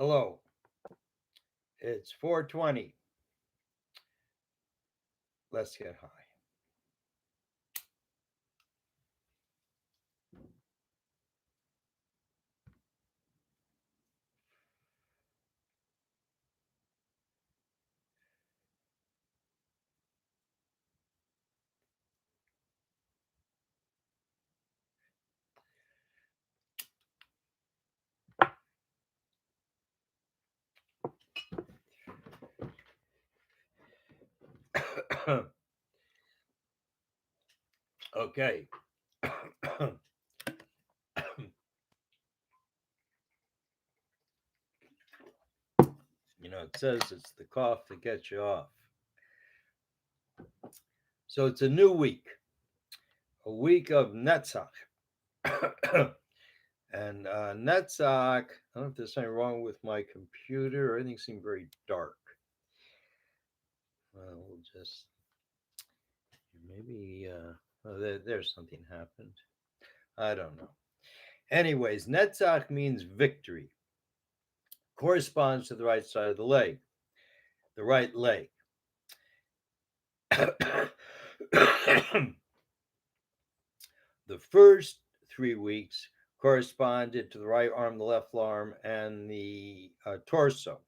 Hello, it's 4:20. Let's get high. Okay. It says it's the cough that gets you off. So it's a new week, a week of Netzach. And Netzach, I don't know if there's something wrong with my computer. Everything seemed very dark. Well, we'll just maybe, there's something happened. I don't know. Anyways, Netzach means victory, corresponds to the right side of the leg, the right leg. The first 3 weeks corresponded to the right arm, the left arm, and the torso,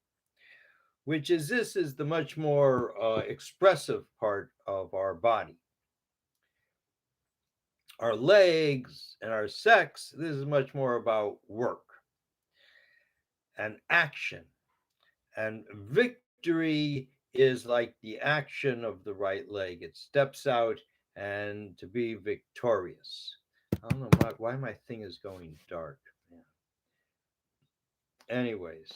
which is this is the much more expressive part of our body. Our legs and our sex, this is much more about work and action. And victory is like the action of the right leg. It steps out and to be victorious. I don't know why my thing is going dark. Yeah. Anyways,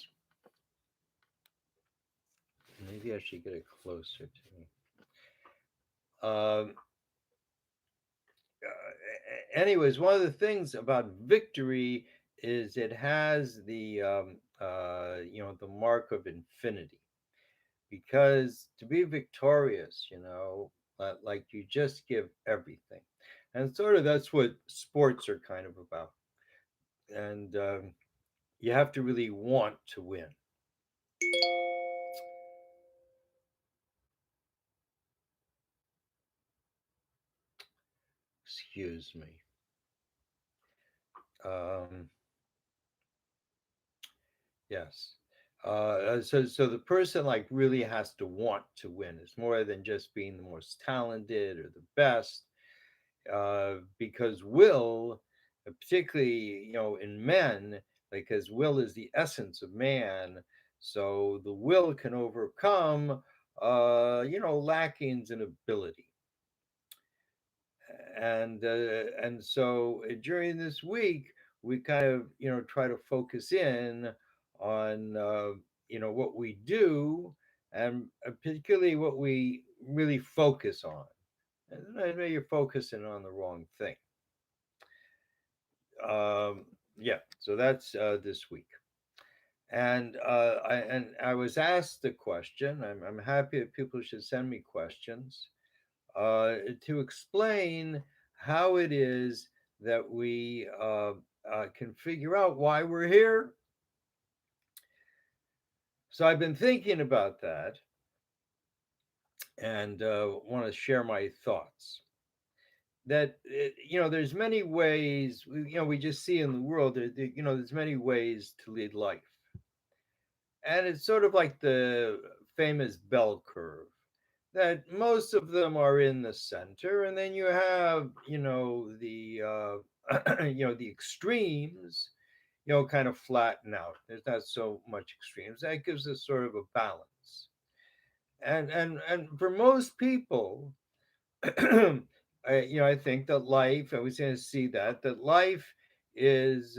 maybe I should get it closer to me. Um, Anyways, one of the things about victory is it has the mark of infinity, because to be victorious, like you just give everything, and sort of that's what sports are kind of about, and you have to really want to win. Excuse me. Um, yes. So the person like really has to want to win. It's more than just being the most talented or the best, because will, particularly in men, because will is the essence of man. So the will can overcome lackings in ability, and so during this week we kind of try to focus in on what we do, and particularly what we really focus on. And maybe you're focusing on the wrong thing. Yeah, so that's this week. And I was asked the question. I'm happy that people should send me questions to explain how it is that we can figure out why we're here. So I've been thinking about that, and want to share my thoughts. That there's many ways. We just see in the world. There's many ways to lead life, and it's sort of like the famous bell curve, that most of them are in the center, and then you have the the extremes kind of flatten out. There's not so much extremes. That gives us sort of a balance. And for most people, I think that life, I was going to see that life is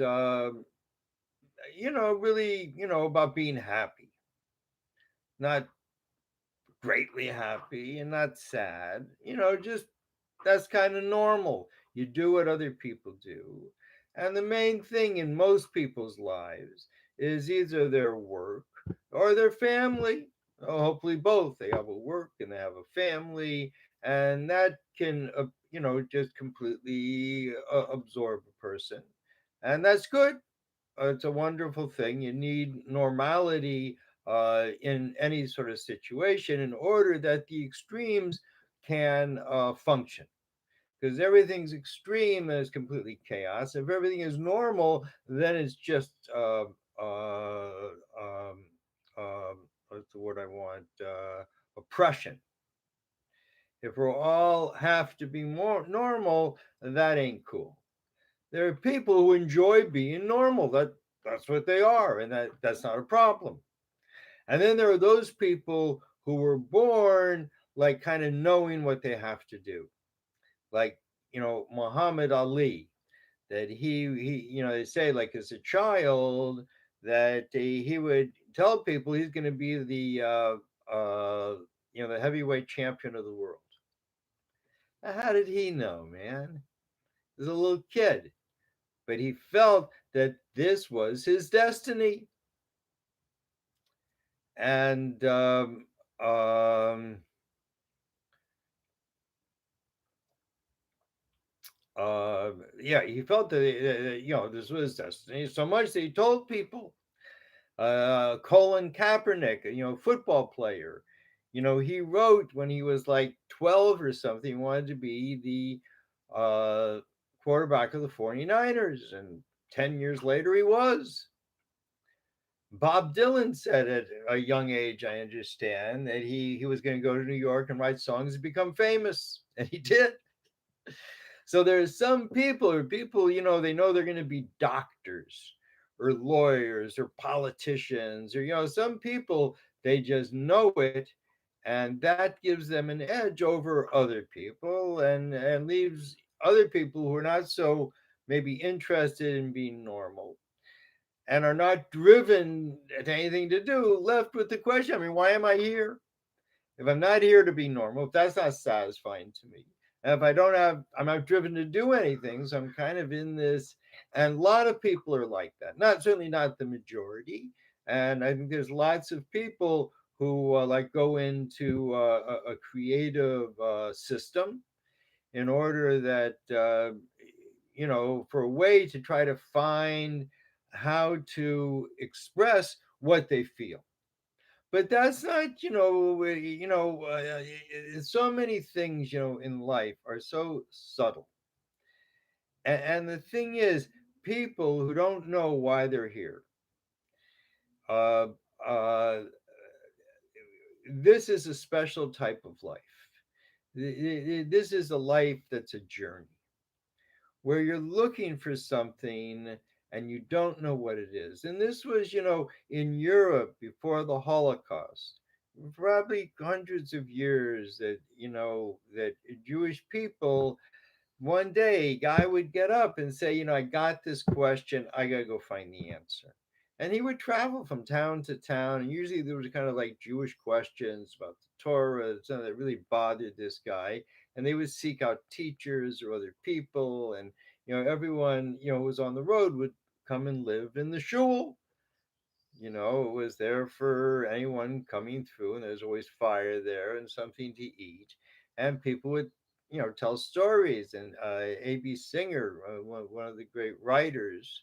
really about being happy, not greatly happy and not sad. Just that's kind of normal. You do what other people do. And the main thing in most people's lives is either their work or their family. Hopefully, both. They have a work and they have a family, and that can, just completely absorb a person. And that's good. it's a wonderful thing. You need normality in any sort of situation in order that the extremes can function. Because everything's extreme, then it's completely chaos. If everything is normal, then it's just what's the word I want? Oppression. If we all have to be more normal, that ain't cool. There are people who enjoy being normal. That's what they are, and that's not a problem. And then there are those people who were born like kind of knowing what they have to do, like Muhammad Ali. That they say like as a child that he would tell people he's going to be the heavyweight champion of the world. Now, how did he know, man? He was a little kid, but he felt that this was his destiny. And um, yeah, he felt that this was his destiny so much that he told people. Colin Kaepernick, football player, he wrote when he was like 12 or something, he wanted to be the quarterback of the 49ers, and 10 years later he was. Bob Dylan said at a young age, I understand, that he was going to go to New York and write songs and become famous. And he did. So there's some people, or people, they know they're going to be doctors or lawyers or politicians, or, some people, they just know it. And that gives them an edge over other people, and leaves other people who are not so maybe interested in being normal and are not driven to anything to do, left with the question, I mean, why am I here? If I'm not here to be normal, if that's not satisfying to me, and if I'm not driven to do anything, so I'm kind of in this. And a lot of people are like that. Not certainly not the majority. And I think there's lots of people who like go into a creative system in order that for a way to try to find how to express what they feel. But that's not, so many things, in life are so subtle. And the thing is, people who don't know why they're here, uh, uh, this is a special type of life. This is a life that's a journey where you're looking for something and you don't know what it is. And this was, in Europe before the Holocaust, probably hundreds of years that Jewish people, one day, guy would get up and say, I got this question, I got to go find the answer. And he would travel from town to town, and usually there was kind of like Jewish questions about the Torah, something that really bothered this guy. And they would seek out teachers or other people, and everyone who was on the road would come and live in the shul. It was there for anyone coming through, and there's always fire there and something to eat. And people would, tell stories. And A.B. Singer, one of the great writers,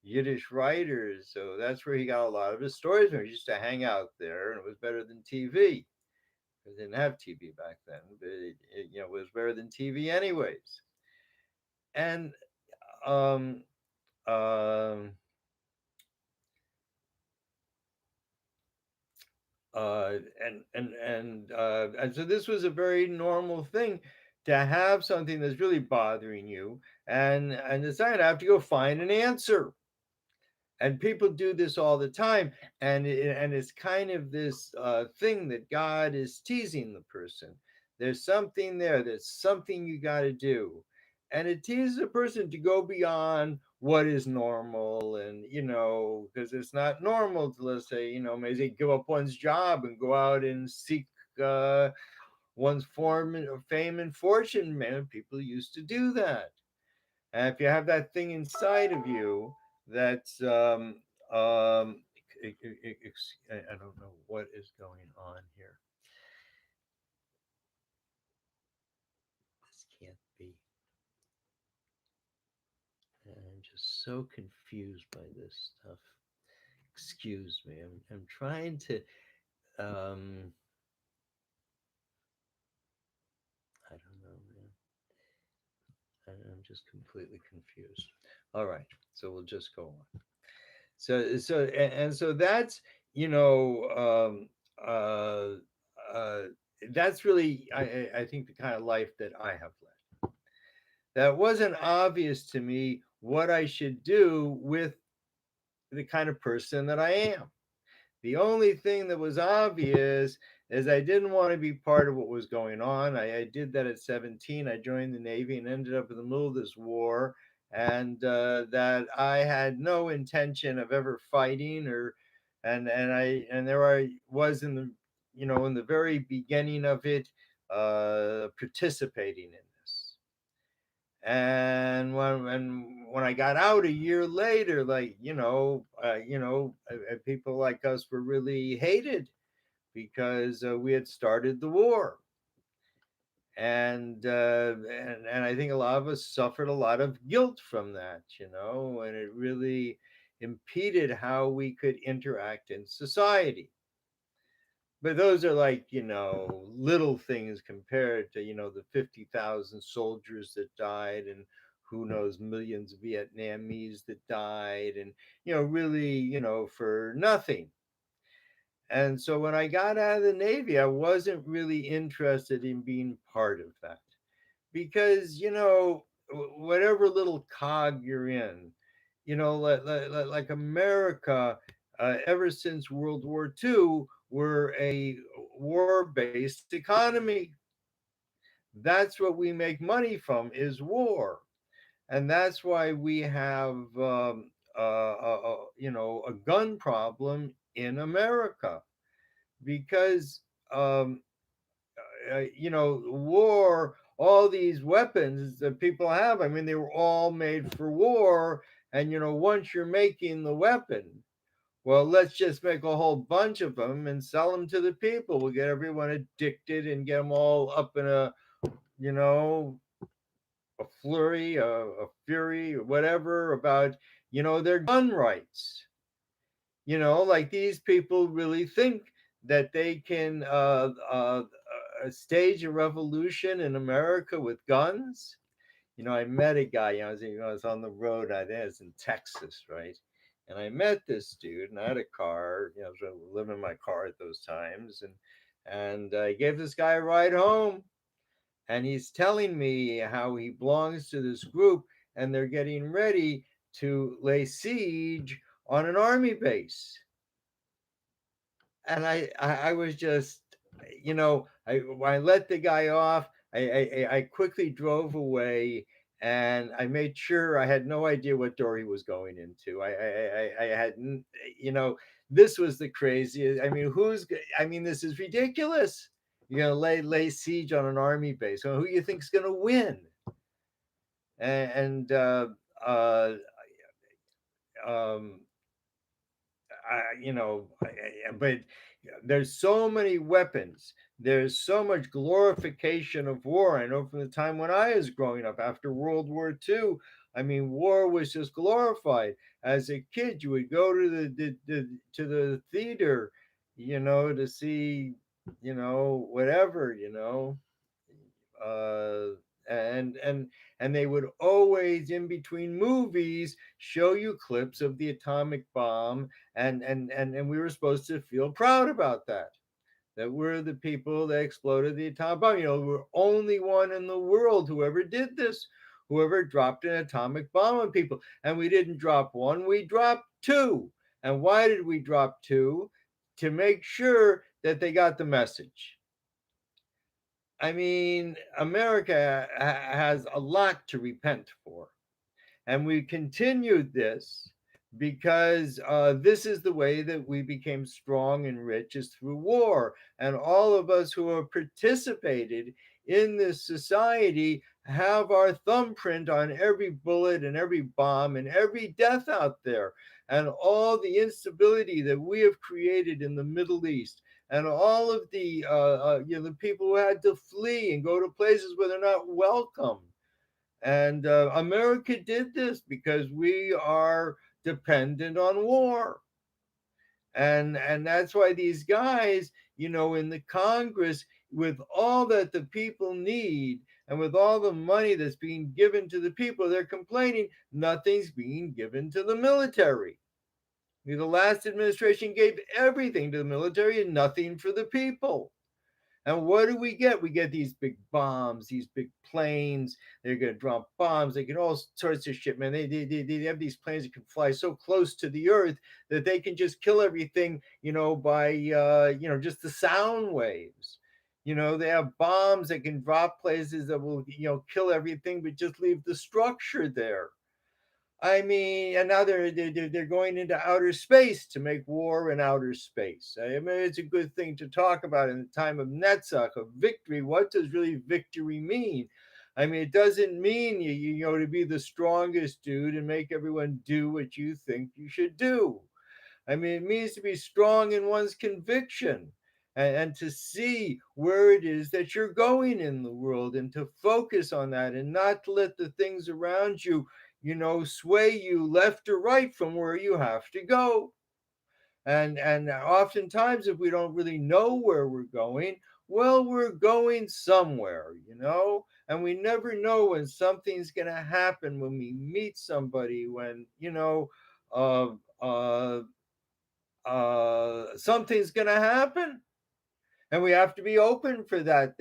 Yiddish writers, so that's where he got a lot of his stories from. He used to hang out there, and it was better than TV. Because they didn't have TV back then, but it was better than TV anyways. And um, um, and so this was a very normal thing to have something that's really bothering you, and decide I have to go find an answer. And people do this all the time, and it's kind of this thing that God is teasing the person. There's something there. There's something you got to do, and it teases a person to go beyond what is normal. And because it's not normal to, let's say, maybe give up one's job and go out and seek uh, one's form of fame and fortune. Man, people used to do that. And if you have that thing inside of you, that's um, I don't know what is going on here. This can't be. And just so confused by this stuff. Excuse me. I'm trying to um I don't know, man. I'm just completely confused. All right. So we'll just go on. And so that's, you know, uh uh that's really I think the kind of life that I have led. That wasn't obvious to me what I should do with the kind of person that I am. The only thing that was obvious is I didn't want to be part of what was going on. I did that at 17. I joined the Navy and ended up in the middle of this war, and that I had no intention of ever fighting and there I was in the in the very beginning of it, participating in this. And when I got out a year later, like people like us were really hated because we had started the war, and I think a lot of us suffered a lot of guilt from that, and it really impeded how we could interact in society. But those are like, little things compared to, the 50,000 soldiers that died and who knows, millions of Vietnamese that died and, really, for nothing. And so when I got out of the Navy, I wasn't really interested in being part of that because, whatever little cog you're in, like America, ever since World War II, we're a war-based economy. That's what we make money from is war, and that's why we have a gun problem in America because um, war, all these weapons that people have, I mean, they were all made for war. And, once you're making the weapon, well, let's just make a whole bunch of them and sell them to the people. We'll get everyone addicted and get them all up in you know, a flurry, a fury, or whatever about, their gun rights. Like these people really think that they can stage a revolution in America with guns. I met a guy, I was on the road, I think it was in Texas, right? And I met this dude, and I had a car, I was living in my car at those times, and I gave this guy a ride home, and he's telling me how he belongs to this group, and they're getting ready to lay siege on an army base. And I was just, I let the guy off. I quickly drove away, and I made sure I had no idea what door he was going into. I hadn't, this was the craziest. I mean, I mean, this is ridiculous. You're gonna lay siege on an army base. Well, who you think's gonna win? And uh, um, but there's so many weapons. There's so much glorification of war. I know from the time when I was growing up after World War II, I mean, war was just glorified. As a kid, you would go to the theater, to see, whatever, uh, and and and they would always in between movies show you clips of the atomic bomb, and we were supposed to feel proud about that we're the people that exploded the atomic bomb. We're only one in the world who ever did this, whoever dropped an atomic bomb on people. And we didn't drop one, we dropped two. And why did we drop two? To make sure that they got the message. I mean, America has a lot to repent for. And we continued this because this is the way that we became strong and rich is through war. And all of us who have participated in this society have our thumbprint on every bullet and every bomb and every death out there, and all the instability that we have created in the Middle East, and all of the people who had to flee and go to places where they're not welcome. And America did this because we are dependent on war. And that's why these guys, in the Congress, with all that the people need and with all the money that's being given to the people, they're complaining nothing's being given to the military. The last administration gave everything to the military and nothing for the people. And what do we get? We get these big bombs, these big planes. They're going to drop bombs. They can all sorts of shit, man. They have these planes that can fly so close to the earth that they can just kill everything, by, just the sound waves. They have bombs that can drop places that will, kill everything, but just leave the structure there. I mean, and now they're going into outer space to make war in outer space. I mean, it's a good thing to talk about in the time of Netzach, of victory. What does really victory mean? I mean, it doesn't mean to be the strongest dude and make everyone do what you think you should do. I mean, it means to be strong in one's conviction and to see where it is that you're going in the world and to focus on that and not to let the things around you, sway you left or right from where you have to go. And oftentimes, if we don't really know where we're going, well, we're going somewhere, and we never know when something's going to happen when we meet somebody, when, uh, uh, something's going to happen, and we have to be open for that,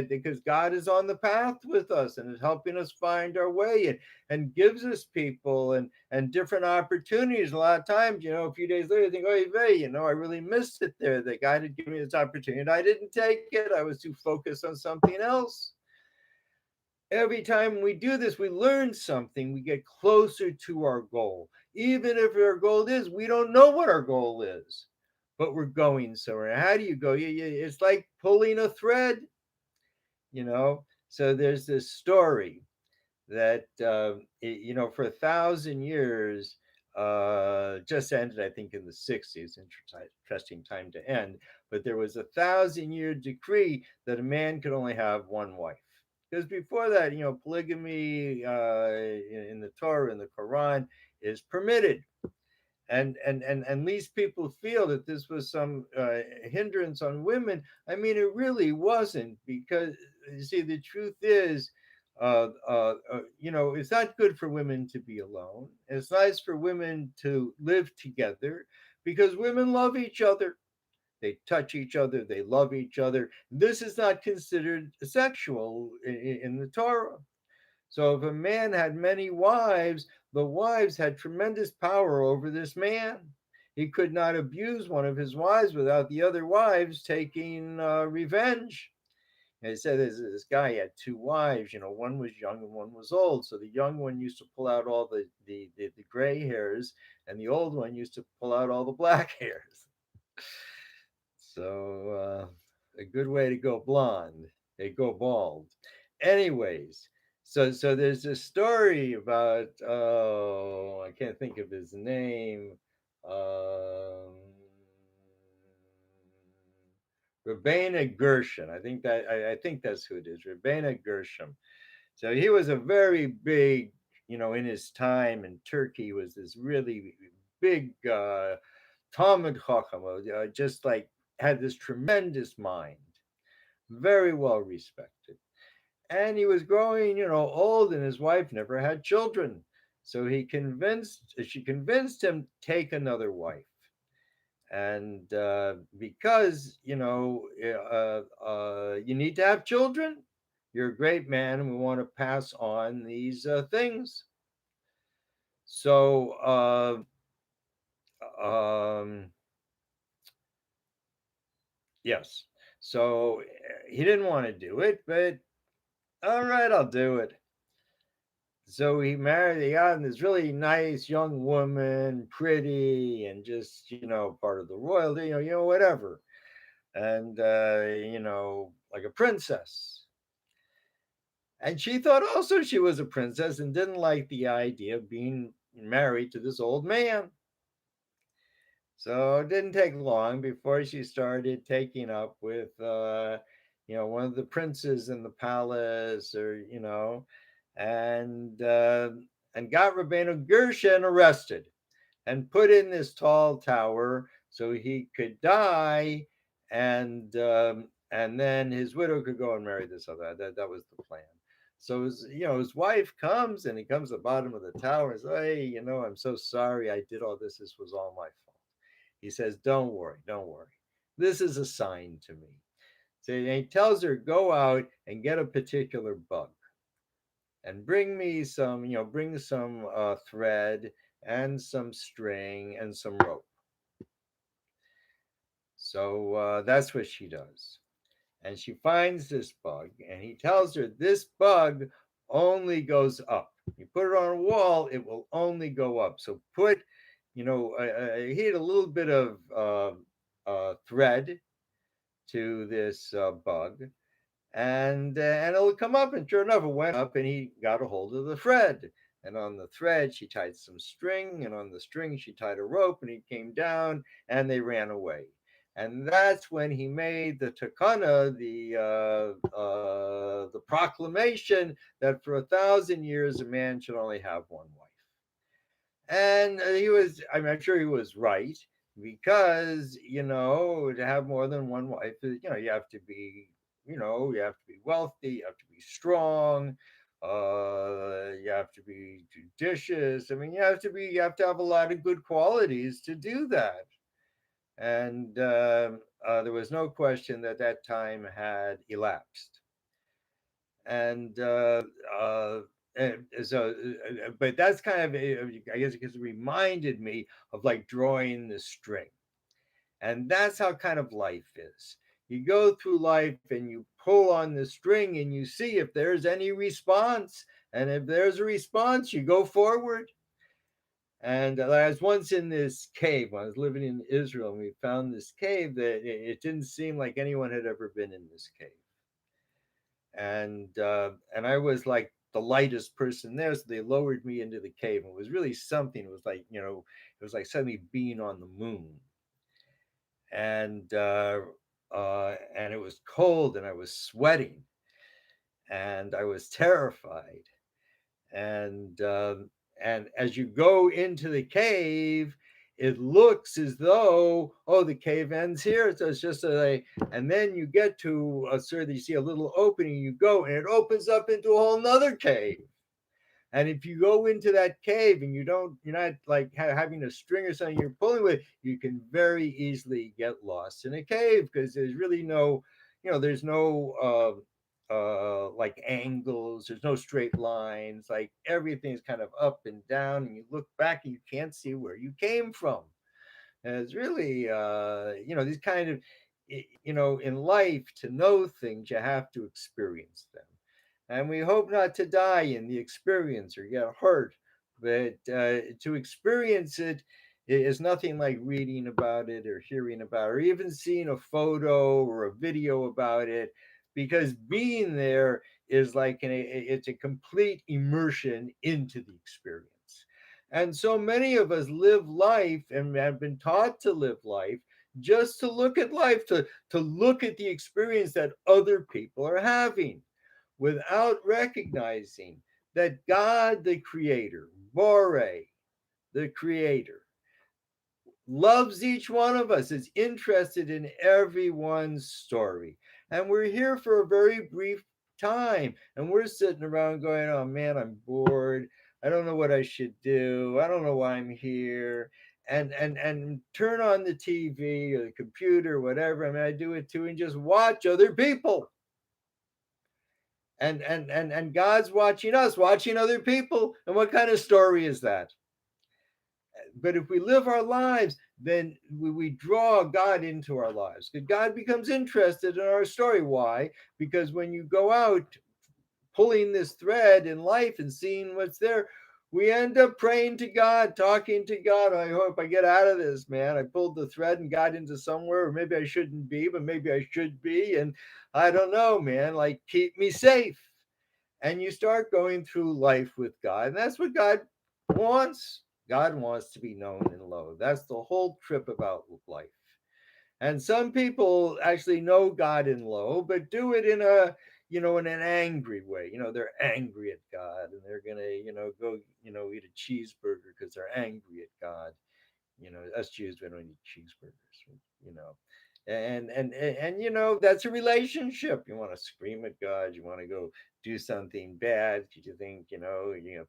because God is on the path with us and is helping us find our way, and gives us people and different opportunities. A lot of times, a few days later, I think, oh, hey, I really missed it there. The guy had given me this opportunity, I didn't take it. I was too focused on something else. Every time we do this, we learn something. We get closer to our goal. Even if our goal is, we don't know what our goal is, but we're going somewhere. How do you go? It's like pulling a thread. So there's this story that, for 1,000 years, just ended, I think, in the 60s. Interesting time to end. But there was 1,000-year decree that a man could only have one wife. Because before that, polygamy, in the Torah, in the Quran, is permitted. And least people feel that this was some hindrance on women. I mean, it really wasn't, because you see, the truth is, it's not good for women to be alone. It's nice for women to live together, because women love each other. They touch each other. They love each other. This is not considered sexual in the Torah. So if a man had many wives, the wives had tremendous power over this man. He could not abuse one of his wives without the other wives taking revenge. And he said this guy had two wives. One was young and one was old. So the young one used to pull out all the gray hairs, and the old one used to pull out all the black hairs. So a good way to go blonde. They go bald. Anyways, so there's a story about, I can't think of his name. Um, Rabbeinu Gershom. I think that's who it is. Rabbeinu Gershom. So he was a very big, in his time in Turkey, was this really big Talmud Chacham, just like had this tremendous mind, very well respected. And he was growing, old, and his wife never had children. So she convinced him to take another wife. And because, you need to have children, you're a great man, and we want to pass on these things. So, um, yes. So he didn't want to do it, but all right, I'll do it. So he got this really nice young woman, pretty, and just, part of the royalty, whatever. And, like a princess. And she thought also she was a princess and didn't like the idea of being married to this old man. So it didn't take long before she started taking up with, one of the princes in the palace, or, and got Rabbeinu Gershon arrested and put in this tall tower so he could die, and then his widow could go and marry this other. That was the plan. So his wife comes, and he comes to the bottom of the tower and says, "Hey, I'm so sorry I did all this. This was all my fault." He says, "Don't worry, don't worry. This is a sign to me." So he tells her, "Go out and get a particular bug and bring me some, bring some thread and some string and some rope." So that's what she does. And she finds this bug, and he tells her this bug only goes up. You put it on a wall, it will only go up. So heat a little bit of thread to this bug, and it'll come up. And sure enough, it went up, and he got a hold of the thread. And on the thread, she tied some string, and on the string, she tied a rope, and he came down, and they ran away. And that's when he made the takana, the proclamation that for 1,000 years a man should only have one wife. And I'm sure he was right, because to have more than one wife, you have to be wealthy, you have to be strong, you have to be judicious. I mean, you have to have a lot of good qualities to do that. And there was no question that that time had elapsed. And uh, but that's kind of, I guess, because it reminded me of like drawing the string. And that's how kind of life is. You go through life and you pull on the string and you see if there's any response. And if there's a response, you go forward. And I was once in this cave when I was living in Israel, and we found this cave that it didn't seem like anyone had ever been in this cave. And I was like the lightest person there, so they lowered me into the cave. And it was really something. It was like, it was like suddenly being on the moon. And it was cold, and I was sweating, and I was terrified. And as you go into the cave, it looks as though, oh, the cave ends here, so it's just and then you get to a sort of, you see a little opening, you go, and it opens up into a whole nother cave. And if you go into that cave and you're not like having a string or something you're pulling with, you can very easily get lost in a cave, because there's really no, there's no like angles, there's no straight lines, like everything's kind of up and down, and you look back and you can't see where you came from. And it's really, these kind of, in life, to know things, you have to experience them. And we hope not to die in the experience or get hurt. But to experience it is nothing like reading about it or hearing about it or even seeing a photo or a video about it, because being there is like it's a complete immersion into the experience. And so many of us live life and have been taught to live life just to look at life, to look at the experience that other people are having, without recognizing that God, the creator, Bore, the creator, loves each one of us, is interested in everyone's story. And we're here for a very brief time. And we're sitting around going, oh man, I'm bored. I don't know what I should do. I don't know why I'm here. And turn on the TV or the computer, whatever. I mean, I do it too, and just watch other people. And God's watching us, watching other people. And what kind of story is that? But if we live our lives, then we draw God into our lives. God becomes interested in our story. Why? Because when you go out pulling this thread in life and seeing what's there, we end up praying to God, talking to God. I hope I get out of this, man. I pulled the thread and got into somewhere, or maybe I shouldn't be, but maybe I should be. And I don't know, man, like keep me safe. And you start going through life with God. And that's what God wants. God wants to be known and loved. That's the whole trip about life. And some people actually know God in low, but do it in a, in an angry way. They're angry at God, and they're gonna, go, eat a cheeseburger because they're angry at God. Us Jews, we don't eat cheeseburgers. You know, and that's a relationship. You want to scream at God. You want to go do something bad. You think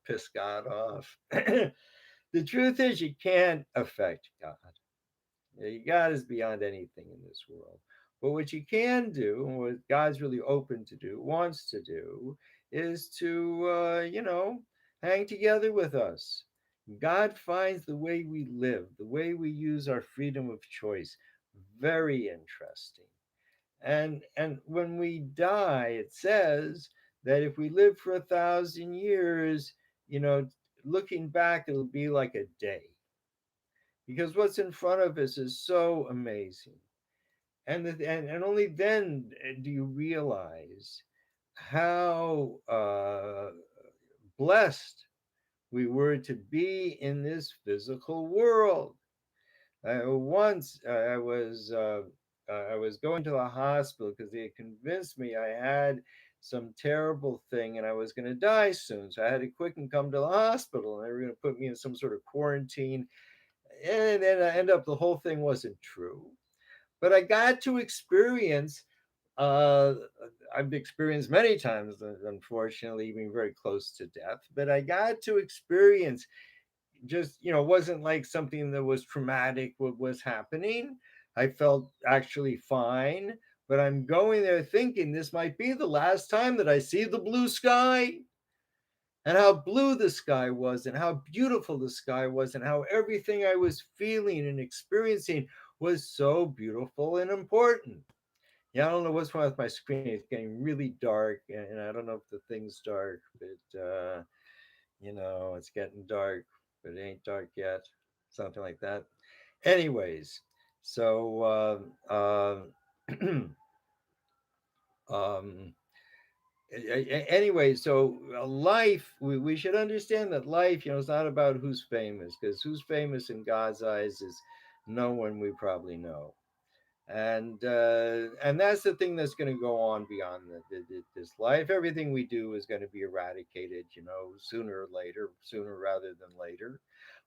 piss God off. The truth is, you can't affect God. God is beyond anything in this world. But what you can do, and what God's really open to do, wants to do, is to, hang together with us. God finds the way we live, the way we use our freedom of choice, very interesting. And when we die, it says that if we live for 1,000 years, you know, looking back, it'll be like a day, because what's in front of us is so amazing. And only then do you realize how blessed we were to be in this physical world. Once I was going to the hospital because they had convinced me I had some terrible thing and I was going to die soon. So I had to quick and come to the hospital, and they were going to put me in some sort of quarantine. And then I end up the whole thing wasn't true. But I got to experience. Uh, I've experienced many times, unfortunately, being very close to death. But I got to experience, just it wasn't like something that was traumatic what was happening. I felt actually fine, but I'm going there thinking this might be the last time that I see the blue sky, and how blue the sky was, and how beautiful the sky was, and how everything I was feeling and experiencing was so beautiful and important. Yeah, I don't know what's wrong with my screen. It's getting really dark, and I don't know if the thing's dark, but it's getting dark, but it ain't dark yet. Something like that. Anyways, so um, anyway, so life, we should understand that life, is not about who's famous, because who's famous in God's eyes is no one we probably know. And that's the thing that's going to go on beyond this life. Everything we do is going to be eradicated, sooner or later, sooner rather than later.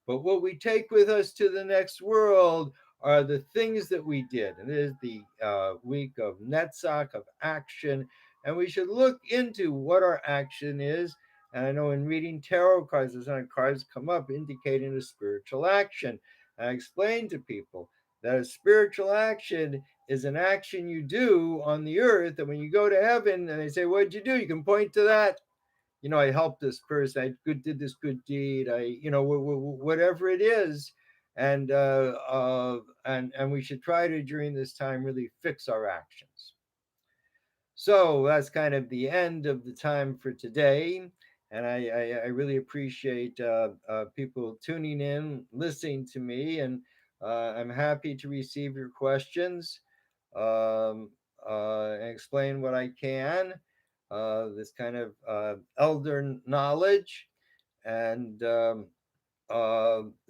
But what we take with us to the next world are the things that we did. And it is the week of Netzach, of action. And we should look into what our action is. And I know in reading tarot cards, there's cards come up indicating a spiritual action. I explain to people that a spiritual action is an action you do on the earth. And when you go to heaven and they say, "What did you do?" You can point to that. I helped this person. Did this good deed. Whatever it is. And we should try to, during this time, really fix our actions. So that's kind of the end of the time for today. And I really appreciate people tuning in, listening to me, and I'm happy to receive your questions, um, and explain what I can, this kind of elder knowledge. And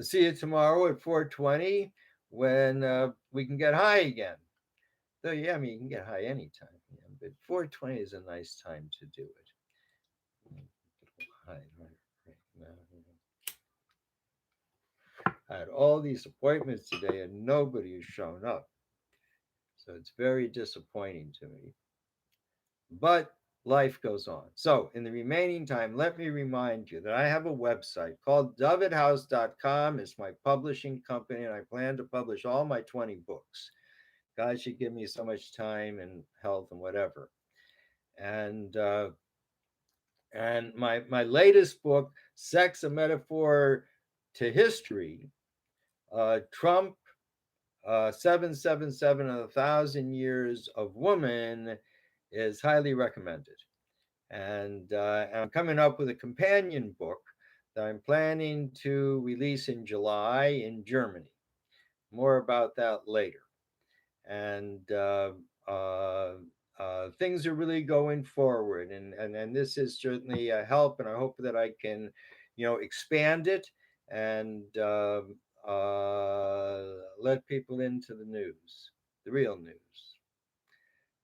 see you tomorrow at 4:20 when we can get high again. So yeah, I mean, you can get high anytime, but 4:20 is a nice time to do it. High right now. I had all these appointments today and nobody has shown up, so it's very disappointing to me. But life goes on. So in the remaining time, let me remind you that I have a website called dovidhouse.com. It's my publishing company, and I plan to publish all my 20 books. God should give me so much time and health and whatever. And my latest book, Sex, a Metaphor to History, Trump, 777 and 1,000 Years of Woman, is highly recommended. And I'm coming up with a companion book that I'm planning to release in July in Germany. More about that later. And things are really going forward, and this is certainly a help, and I hope that I can expand it and let people into the news, the real news,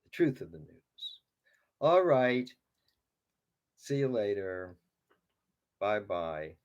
the truth of the news. All right. See you later. Bye bye.